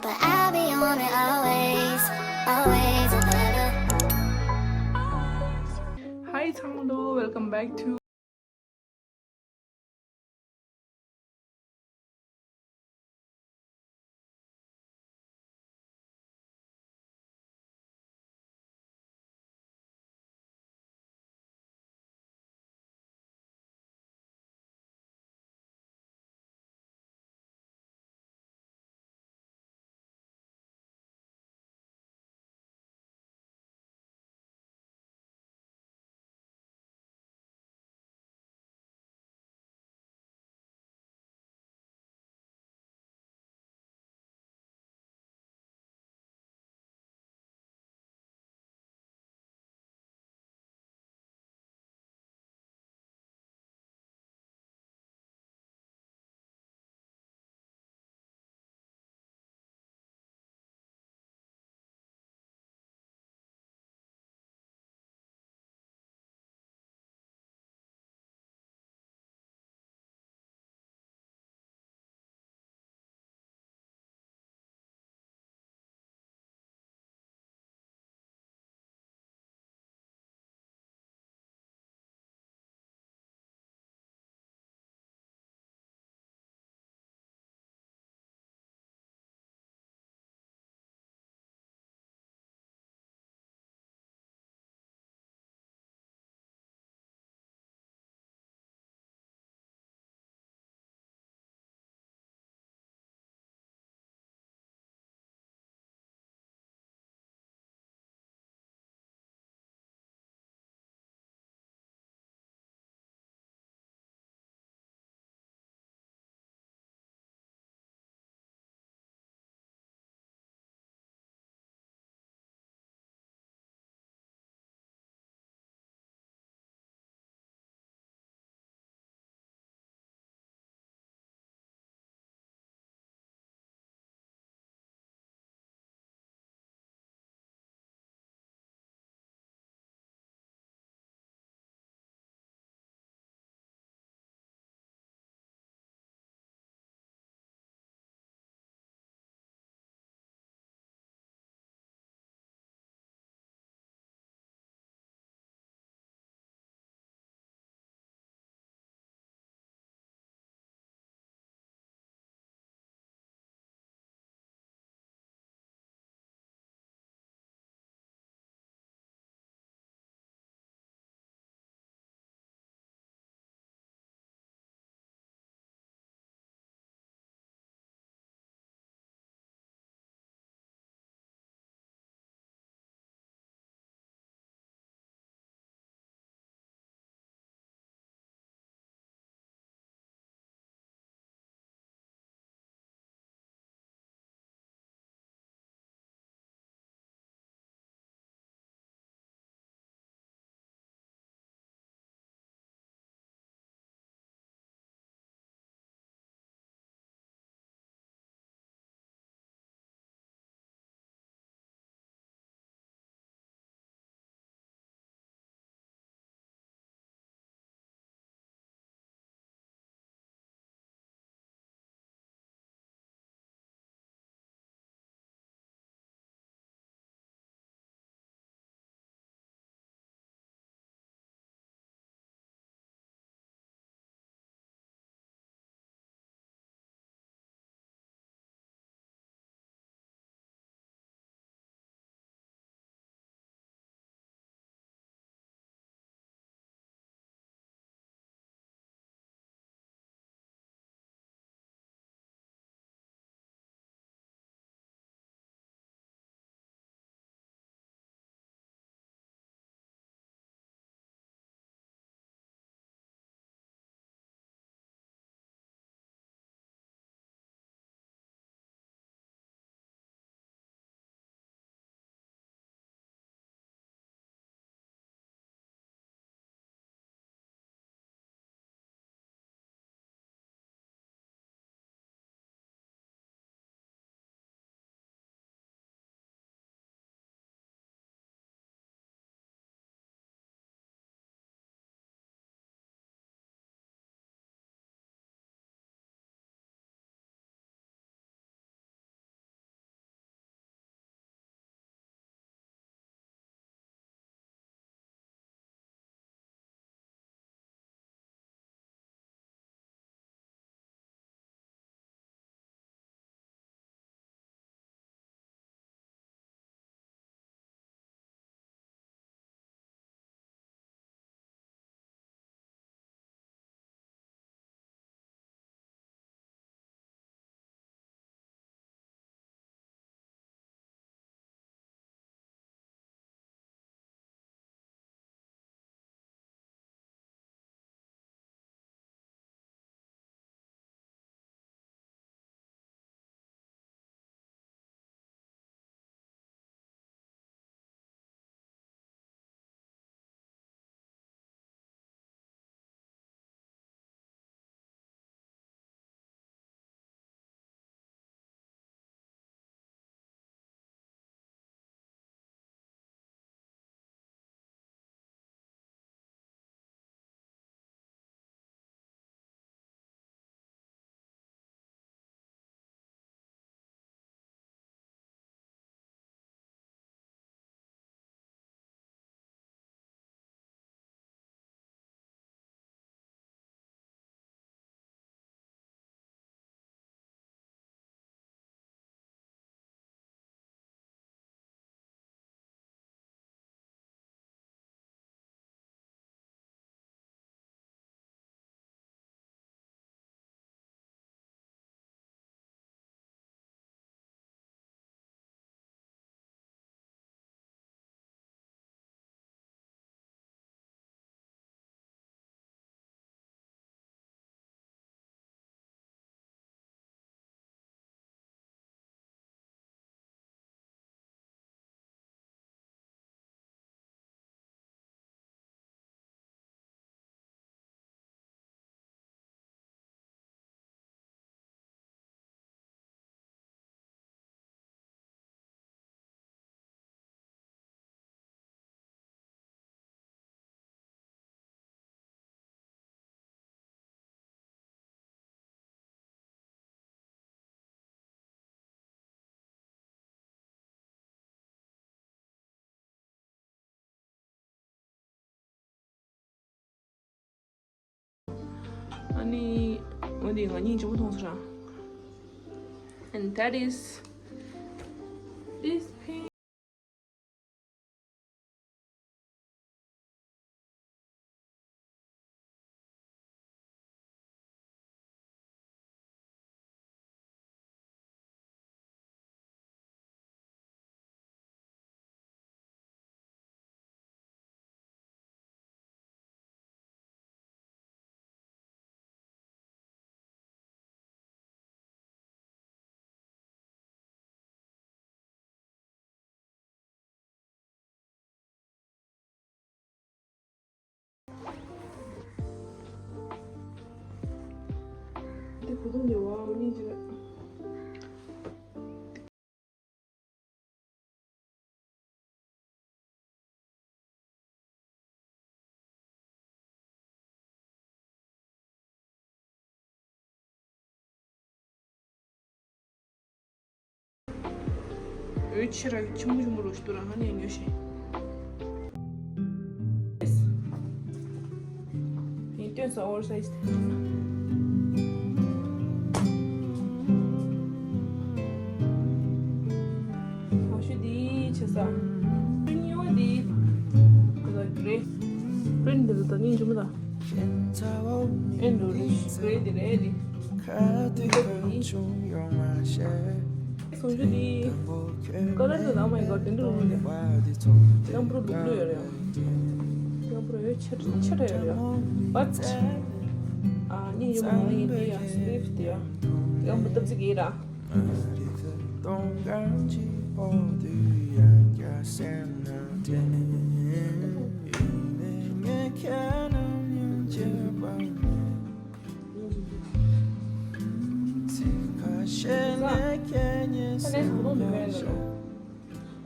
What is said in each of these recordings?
but I'll be on it always, always and ever. Hi Changdo, welcome back to 아니 어디가 니 좀 동서라. And that is this pink. 근데 고등이 와 언니 집에. ölçüre çımur uçturan hani yönüşe. Intensa oversized. Hoşu değil çesa. Dünya değil. Bu da grey. Print de zaten ince mi da? Endorish. Grey de ready. Sonucu değil. Color da ama got into room. Yang pro blue ya. Yang pro çer ya. But ni yung mga hindi ya swift ya. Yang betul sih kira. Adesso non mi vendono.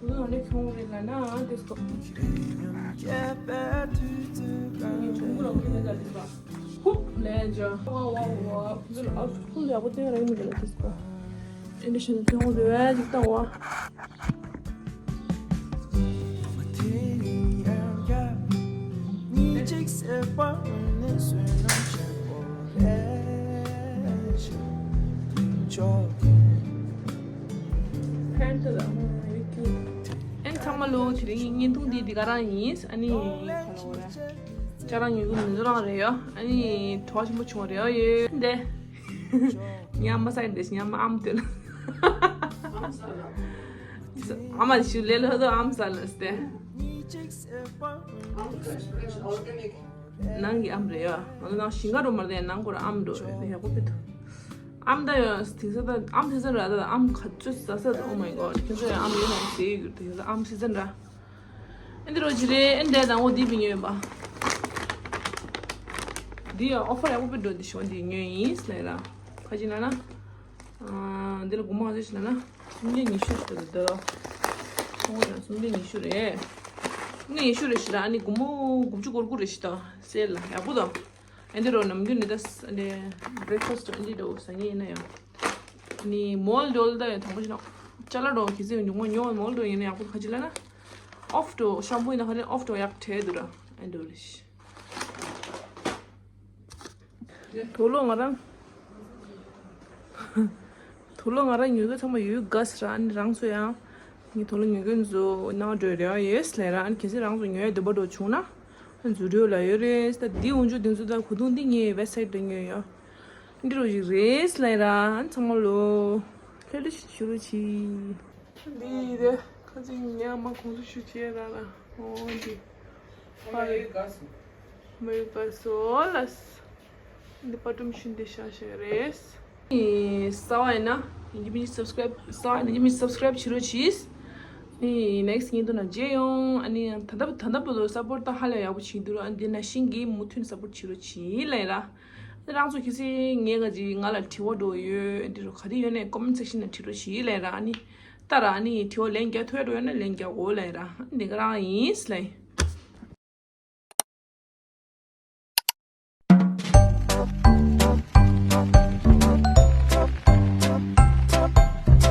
Non è come la nave, sto. Legge. Wow. Skulle jag borde göra det med det ska. Eller känner till hon det är lite då. 팬트다. 이렇게. 엔 참말로 지링인 통디 디가라니스 아니 칼로래. 저랑 이거 누구랑래요? 아니 도와준 뭐 중어래요. 예. 근데 냠마 사이드스 냠마 암들. 아마 실레로도 암살스데. 난기 암래요. 나 싱가로 말대 난고라 암도 내가 보피도. 암다요 스티서다 암 시즌라다 암 같이 써서 오 마이 갓. 그래서 암 이런 시 그래서 암 시즌라. 엔드로 지레 엔데다 어디 비뇨 봐. Dia offer aku bedo di shon di nyi slera. Kajina na. Dela goma haje slena. Sumye ni shu da da. Oya sumye ni shu re. Ni shu re shira ani gomo gumchu gor gor shita. Sela. Ya budo. Endero namgyu ni das ane breakfast andi do sangi na ya. Ni mall dol da thangojina. Chala do kisi nyongo nyo mall do yene aku khajila na. Off to shampoo ina khale off to yak the dura. Endolish. 돌롱아랑 이거 정말 유가스란 랑소야 이 돌롱 이건조 나저려 예스래라 계속 랑소 녀에 더버도 주나 한 주료라 요레스 디 운주 등수다 고동딩이 westside 등이에요 근데로 예스래라 한 정말로 켈리시 주르지 미데 가진냐 막 공수 슈지에라라 어디 메가솔라스 The bottom shinde shares. Sawana, you subscribe. Sawana, you subscribe chiro cheese. Next thing na jeong ani thanda bodo support ta hala ya bu chiduro and na shingi mutun support chiro chi laira. Rangso kisi ngega ji ngala tiwo do yo ndiro khadi yo ne comment section na chiro chi laira ani tara ani tiwo lengya thoya do yo na lengya go laira. Ndigra is lai.